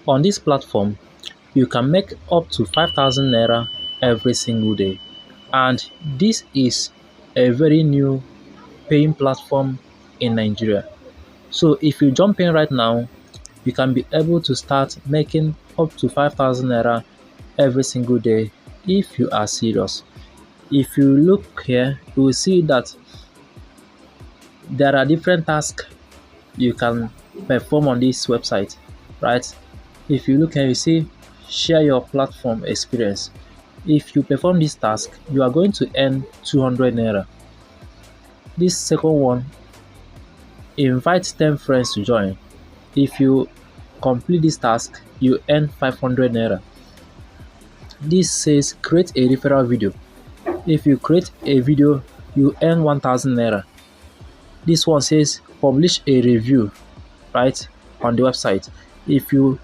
On this platform, you can make up to 5,000 naira every single day, and this is a very new paying platform in Nigeria. So if you jump in right now, you can be able to start making up to 5,000 naira every single day if you are serious. If you look here, you will see that there are different tasks you can perform on this website, right? If you look here, you see share your platform experience. If you perform this task, you are going to earn 200 naira. This second one, invite 10 friends to join. If you complete this task, you earn 500 naira. This says create a referral video. If you create a video, you earn 1000 naira. This one says publish a review, right, on the website. If you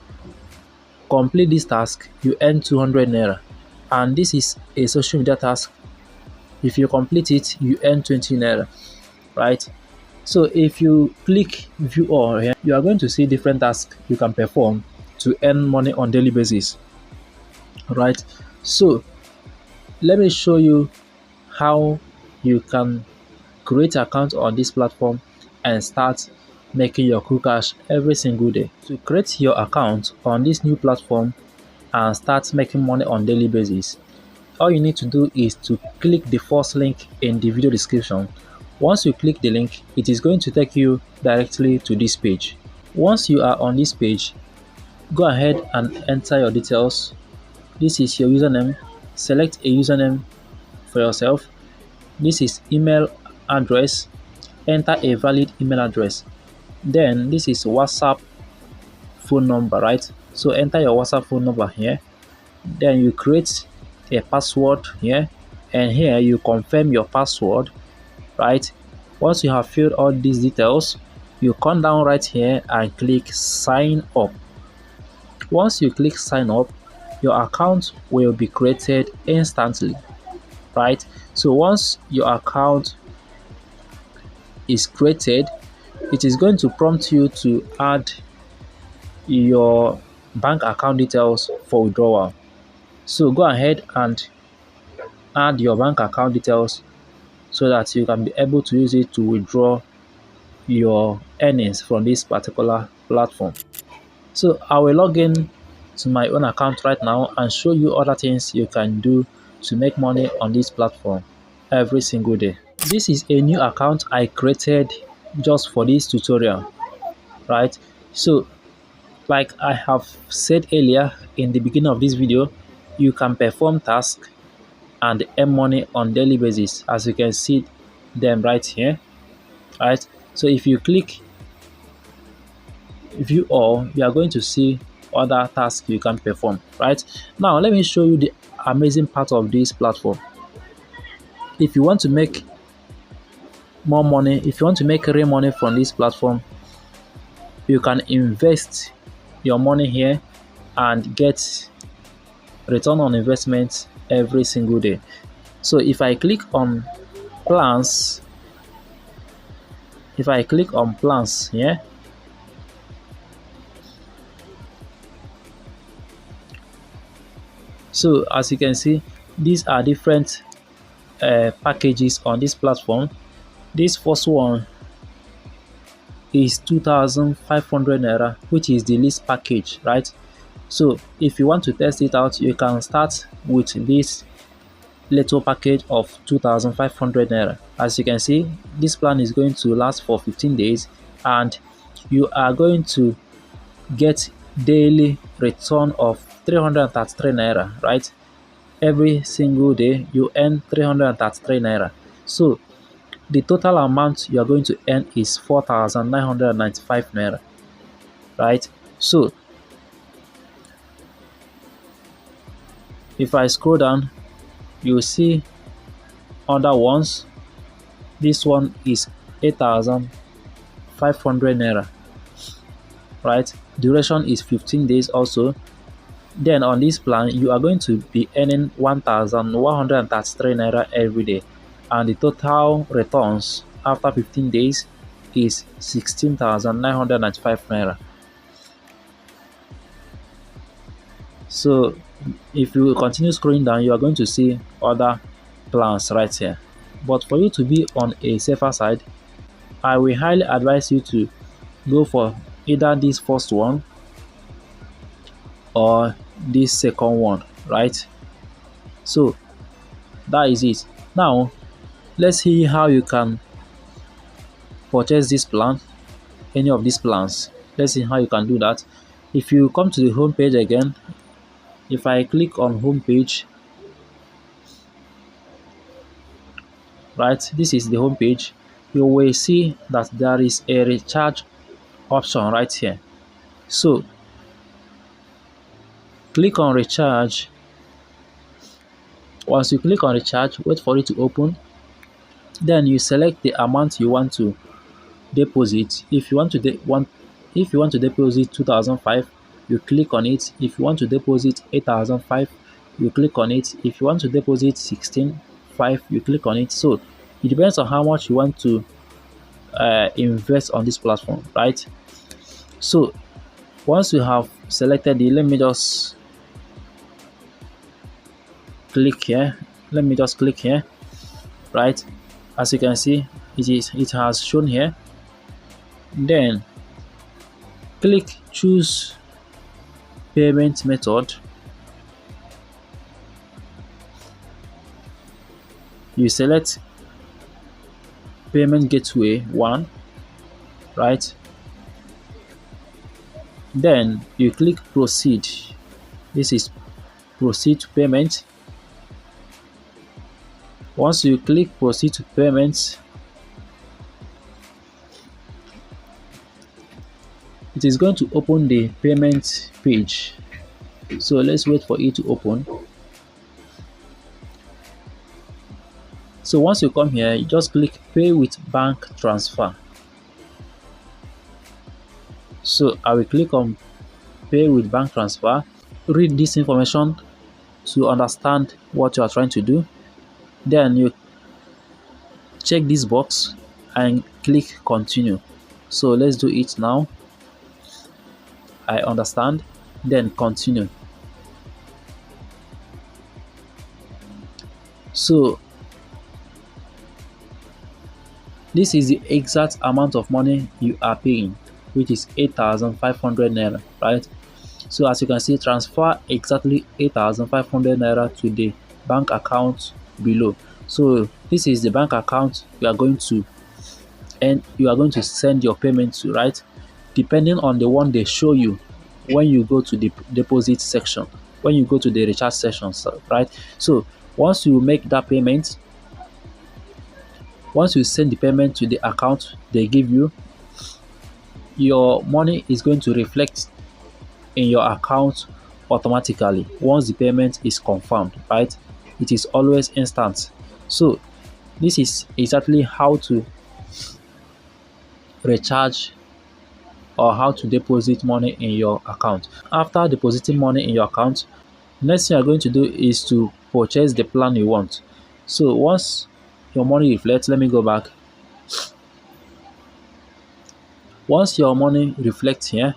complete this task, you earn 200 naira. And this is a social media task. If you complete it, you earn 20 naira, right? So if you click view all here, you are going to see different tasks you can perform to earn money on daily basis, right? So let me show you how you can create an account on this platform and start making your cool cash every single day. To create your account on this new platform and start making money on daily basis, all you need to do is to click the first link in the video description. Once you click the link, it is going to take you directly to this page. Once you are on this page, go ahead and enter your details. This is your username. Select a username for yourself. This is email address. Enter a valid email address. Then this is WhatsApp phone number, right? So enter your WhatsApp phone number here. Then you create a password here, and here you confirm your password, right? Once you have filled all these details, you come down right here and click sign up. Once you click sign up, your account will be created instantly, right? So once your account is created, it is going to prompt you to add your bank account details for withdrawal. So go ahead and add your bank account details so that you can be able to use it to withdraw your earnings from this particular platform. So I will log in to my own account right now and show you other things you can do to make money on this platform every single day. This is a new account I created just for this tutorial, right? So like I have said earlier in the beginning of this video, you can perform tasks and earn money on daily basis, as you can see them right here, right? So if you click view all, you are going to see other tasks you can perform, right? Now let me show you the amazing part of this platform. If you want to make more money, if you want to make real money from this platform, you can invest your money here and get return on investment every single day. So if I click on plans, here, so as you can see, these are different packages on this platform. This first one is 2,500 naira, which is the least package, right? So if you want to test it out, you can start with this little package of 2,500 naira. As you can see, this plan is going to last for 15 days and you are going to get daily return of 333 naira, right? Every single day you earn 333 naira. So the total amount you are going to earn is 4,995 naira, right? So if I scroll down, you see other ones. This one is 8,500 naira, right? Duration is 15 days also. Then on this plan, you are going to be earning 1,133 naira every day, and the total returns after 15 days is 16,995 naira. So if you continue scrolling down, you are going to see other plans right here. But for you to be on a safer side, I will highly advise you to go for either this first one or this second one, right? So that is it. Now let's see how you can purchase this plan, any of these plans. Let's see how you can do that. If you come to the home page again, if I click on home page, right, this is the home page, you will see that there is a recharge option right here. So click on recharge. Once you click on recharge, wait for it to open. Then you select the amount you want to deposit. If you want to deposit 2005, you click on it. If you want to deposit 8005, you click on it. If you want to deposit 16,500, you click on it. So it depends on how much you want to invest on this platform, right? So once you have selected it, let me just click here. Right? As you can see, it has shown here. Then click choose payment method. You select payment gateway 1, right? Then you click proceed. This is proceed to payment. Once you click proceed to payment, it is going to open the payment page. So let's wait for it to open. So once you come here, you just click pay with bank transfer. So I will click on pay with bank transfer. Read this information to understand what you are trying to do. Then you check this box and click continue. So let's do it now. I understand. Then continue. So this is the exact amount of money you are paying, which is 8,500 naira, right? So as you can see, transfer exactly 8,500 naira to the bank account below. So this is the bank account you are going to send your payment to, right? Depending on the one they show you when you go to the deposit section, when you go to the recharge section, right? So once you make that payment, once you send the payment to the account they give you, your money is going to reflect in your account automatically once the payment is confirmed, right? It is always instant. So this is exactly how to recharge or how to deposit money in your account. After depositing money in your account, next thing you are going to do is to purchase the plan you want. So once your money reflects, let me go back. Once your money reflects here,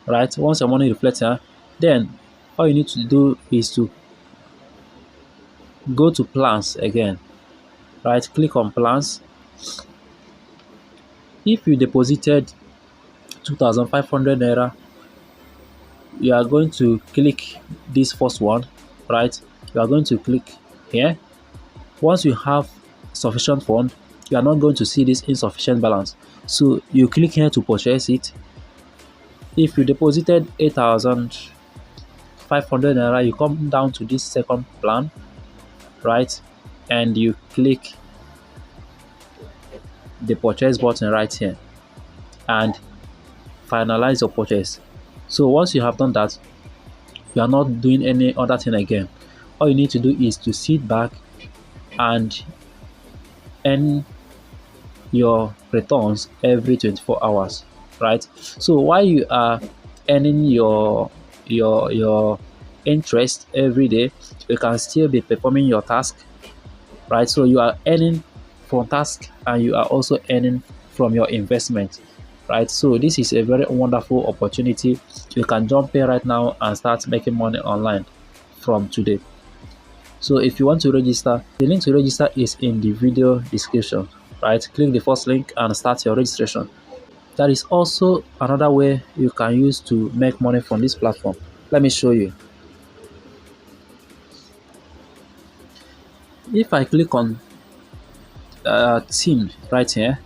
right? Once your money reflects here, then all you need to do is to go to plans again, right? Click on plans. If you deposited 2,500 naira, you are going to click this first one, right? You are going to click here. Once you have sufficient fund, you are not going to see this insufficient balance. So you click here to purchase it. If you deposited 8,500 naira, you come down to this second plan, right? And you click the purchase button right here and finalize your purchase. So once you have done that, you are not doing any other thing again. All you need to do is to sit back and earn your returns every 24 hours, right? So while you are earning your interest every day, you can still be performing your task, right? So you are earning from task and you are also earning from your investment, right? So this is a very wonderful opportunity. You can jump in right now and start making money online from today. So if you want to register, the link to register is in the video description, right? Click the first link and start your registration. There is also another way you can use to make money from this platform. Let me show you. If I click on team right here,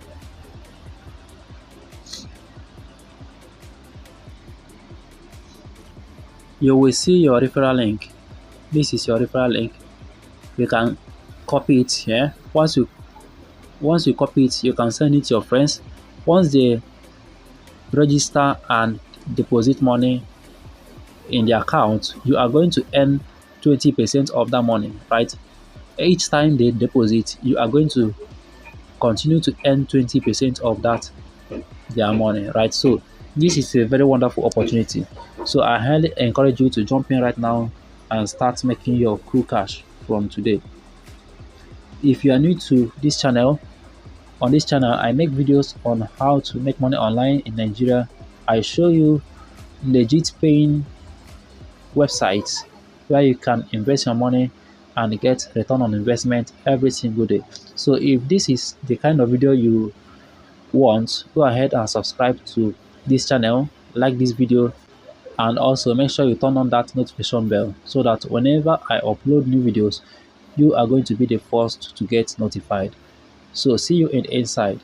you will see your referral link. This is your referral link. You can copy it here. Once you copy it, you can send it to your friends. Once they register and deposit money in the account, you are going to earn 20% of that money, right? Each time they deposit, you are going to continue to earn 20% of that their money, right? So this is a very wonderful opportunity. So I highly encourage you to jump in right now and start making your cool cash from today. If you are new to this channel, on this channel I make videos on how to make money online in Nigeria. I show you legit paying websites where you can invest your money and get return on investment every single day. So if this is the kind of video you want, go ahead and subscribe to this channel, like this video, and also make sure you turn on that notification bell so that whenever I upload new videos, you are going to be the first to get notified. So see you in inside.